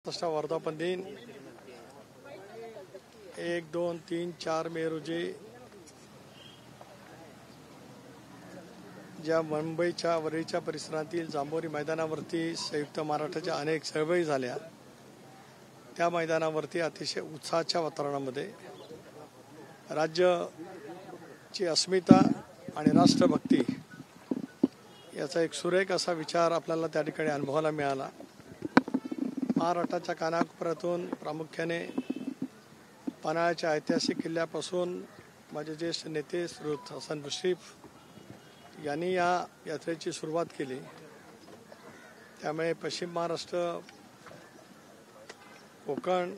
वर्धापन दिन 1, 2, 3, 4 मे रोजी ज्या मुंबईच्या वरळीच्या परिसरातील जांभोरी मैदानावरती संयुक्त महाराष्ट्राच्या अनेक चळवळी झाल्या, त्या मैदानावरती अतिशय उत्साहाच्या वातावरणामध्ये राज्याची अस्मिता आणि राष्ट्रभक्ती याचा एक सुरेख असा विचार आपल्याला त्या ठिकाणी अनुभवायला मिळाला। महाराष्ट्राच्या कानाकोपऱ्यातून प्रामुख्याने पन्हाळ्याच्या ऐतिहासिक किल्ल्यापासून माझे ज्येष्ठ नेते श्रीयुत हसन मुश्रीफ यांनी या यात्रेची सुरुवात केली। त्यामुळे पश्चिम महाराष्ट्र, कोकण,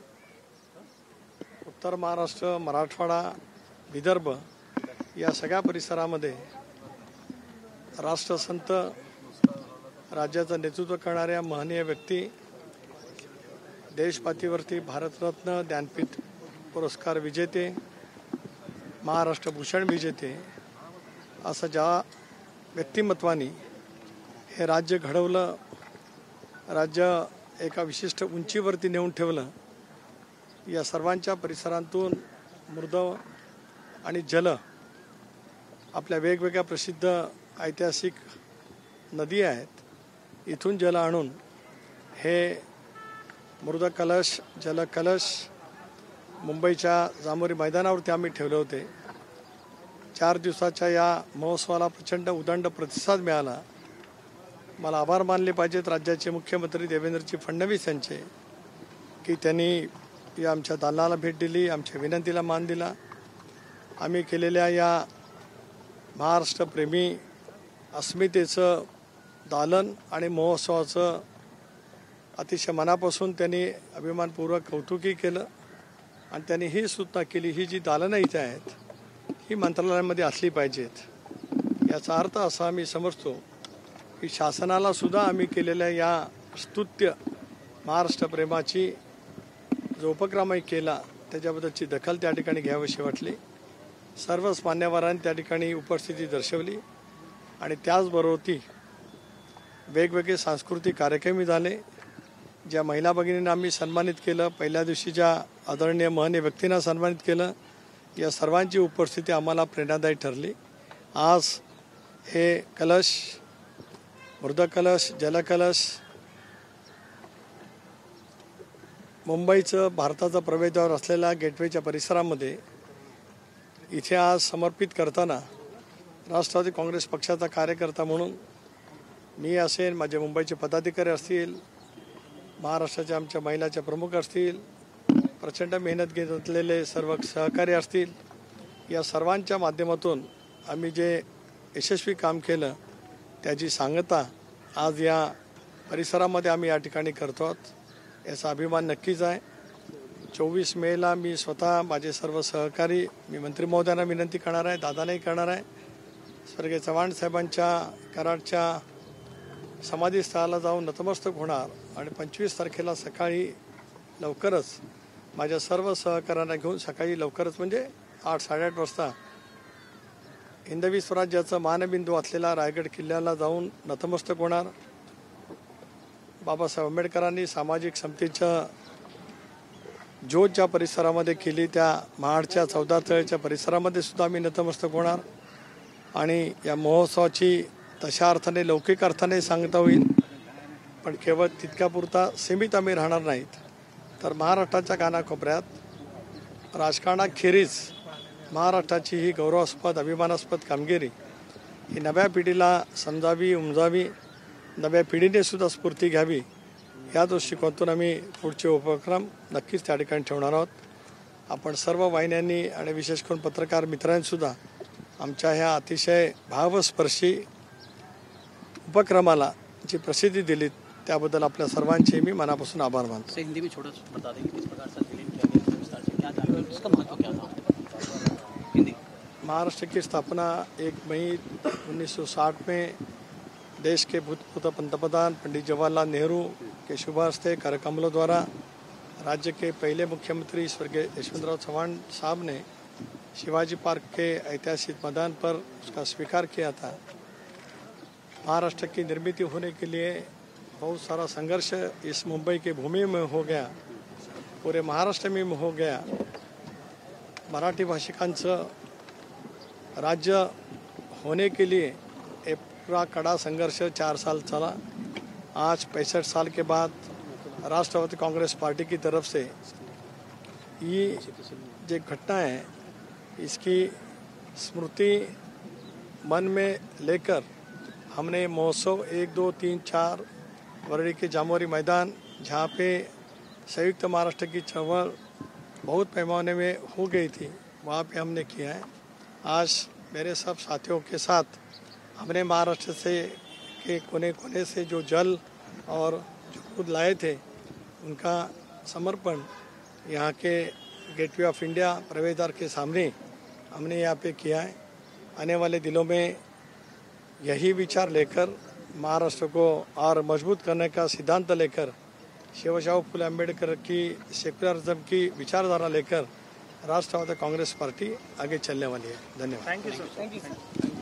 उत्तर महाराष्ट्र, मराठवाडा, विदर्भ या सगळ्या परिसरामध्ये राष्ट्रसंत, राज्याचं नेतृत्व करणाऱ्या महनीय व्यक्ती, देशपातळीवरती भारतरत्न, ज्ञानपीठ पुरस्कार विजेते, महाराष्ट्र भूषण विजेते असं ज्या व्यक्तिमत्वानी हे राज्य घडवलं, राज्य एका विशिष्ट उंचीवरती नेऊन ठेवलं, या सर्वांच्या परिसरातून मृद आणि जल आपल्या वेगवेगळ्या प्रसिद्ध ऐतिहासिक नदी आहेत, इथून जल आणून हे मृद कलश, जल कलश मुंबईच्या जांभोरी मैदानावरती आम्ही ठेवले होते। 4 दिवसाच्या या महोत्सवाला प्रचंड उदंड प्रतिसाद मिळाला। मला आभार मानले पाहिजेत राज्याचे मुख्यमंत्री देवेंद्रजी फडणवीस यांचे की त्यांनी या आमच्या दालनाला भेट दिली, आमच्या विनंतीला मान दिला। आम्ही केलेल्या या महाराष्ट्रप्रेमी अस्मितेचं दालन आणि महोत्सवाचं अतिशय मनापासून त्यांनी अभिमानपूर्वक कौतुकही केलं आणि त्यांनी ही सूचना केली, ही जी दालनं इथे आहेत ही मंत्रालयामध्ये असली पाहिजेत। याचा अर्थ असा मी समजतो की शासनाला सुद्धा आम्ही केलेल्या या स्तुत्य महाराष्ट्र प्रेमाची जो उपक्रमही केला त्याच्याबद्दलची दखल त्या ठिकाणी घ्यावीशी वाटली। सर्वच मान्यवरांनी त्या ठिकाणी उपस्थिती दर्शवली आणि त्याचबरोबर वेगवेगळे सांस्कृतिक कार्यक्रमही झाले। ज्या महिला भगिनींना आम्ही सन्मानित केलं, पहिल्या दिवशी ज्या आदरणीय महनीय व्यक्तींना सन्मानित केलं, या सर्वांची उपस्थिती आम्हाला प्रेरणादायी ठरली। आज हे कलश, मृद कलश, जलकलश मुंबईचं भारताचं प्रवेशद्वार असलेल्या गेटवेच्या परिसरामध्ये इथे आज समर्पित करताना राष्ट्रवादी काँग्रेस पक्षाचा कार्यकर्ता म्हणून मी असेल, माझे मुंबईचे पदाधिकारी असतील, महाराष्ट्राच्या आमच्या महिलाच्या प्रमुख असतील, प्रचंड मेहनत घेतलेले सर्व सहकारी असतील, या सर्वांच्या माध्यमातून आम्ही जे यशस्वी काम केलं त्याची सांगता आज या परिसरामध्ये आम्ही या ठिकाणी करतो आहोत। याचा अभिमान नक्कीच आहे। 24 मेला मी स्वतः, माझे सर्व सहकारी, मी मंत्री महोदयांना विनंती करणार आहे, दादांनाही करणार आहे, स्वर्गीय चव्हाण साहेबांच्या कराडच्या समाधीस्थळाला जाऊन नतमस्तक होणार आणि 25 तारखेला सकाळी लवकरच माझ्या सर्व सहकाऱ्यांना घेऊन सकाळी लवकरच म्हणजे 8-8:30 वाजता हिंदवी स्वराज्याचं मानबिंदू असलेला रायगड किल्ल्याला जाऊन नतमस्तक होणार। बाबासाहेब आंबेडकरांनी सामाजिक समतेच्या ज्योत ज्या परिसरामध्ये केली त्या महाडच्या 14 तळ्याच्या परिसरामध्ये सुद्धा आम्ही नतमस्तक होणार आणि या महोत्सवाची तशा अर्थाने लौकिक अर्थाने सांगता होईल, पण केवळ तितक्यापुरता सीमित आम्ही राहणार नाहीत, तर महाराष्ट्राच्या कानाकोपऱ्यात राजकारणाखेरीज महाराष्ट्राची ही गौरवास्पद, अभिमानास्पद कामगिरी ही नव्या पिढीला समजावी, उमजावी, नव्या पिढीने सुद्धा स्फूर्ती घ्यावी, या दृष्टिकोनातून आम्ही पुढचे उपक्रम नक्कीच त्या ठिकाणी ठेवणार आहोत। आपण सर्व वाहिन्यांनी आणि विशेष करून पत्रकार मित्रांनीसुद्धा आमच्या ह्या अतिशय भावस्पर्शी उपक्रमाला जी प्रसिद्धी दिली त्याबद्दल आपल्या सर्वांचे मी मनापासून आभार मानतो। हिंदी में छोटा बता दें किस प्रकार से विलीन किया गया, विस्तार से क्या था, इसका महत्व क्या था? हिंदी। महाराष्ट्र की स्थापना 1 मई 1960 में देश के भूतपूर्व पंतप्रधान पंडित जवाहरलाल नेहरू के शुभ हस्ते कार्यक्रमों द्वारा राज्य के पहले मुख्यमंत्री स्वर्गीय यशवंतराव चव्हाण साहब ने शिवाजी पार्क के ऐतिहासिक मैदान पर उसका स्वीकार किया था। महाराष्ट्र की निर्मित होने के लिए बहुत सारा संघर्ष इस मुंबई की भूमि में हो गया, पूरे महाराष्ट्र में हो गया. मराठी भाषिकांचं राज्य होने के लिए एक पूरा कड़ा संघर्ष 4 साल चला. आज 65 साल के बाद राष्ट्रवादी कांग्रेस पार्टी की तरफ से ये जो घटना है इसकी स्मृति मन में लेकर हमने महोत्सव 1, 2, 3, 4 वरड़ी के जामोरी मैदान, जहाँ पे संयुक्त महाराष्ट्र की चळवळ बहुत पैमाने में हो गई थी, वहाँ पे हमने किया है. आज मेरे सब साथियों के साथ हमने महाराष्ट्र से के कोने कोने से जो जल और जो दूध लाए थे उनका समर्पण यहाँ के गेटवे ऑफ इंडिया प्रवेश द्वार के सामने हमने यहाँ पे किया है. आने वाले दिनों में यही विचार लेकर महाराष्ट्र को और मजबूत करने का सिद्धांत लेकर शिवशाहू फुले अम्बेडकर की सेक्युलरिज्म की विचारधारा लेकर राष्ट्रवादी कांग्रेस पार्टी आगे चलने वाली है. धन्यवाद. Thank you sir.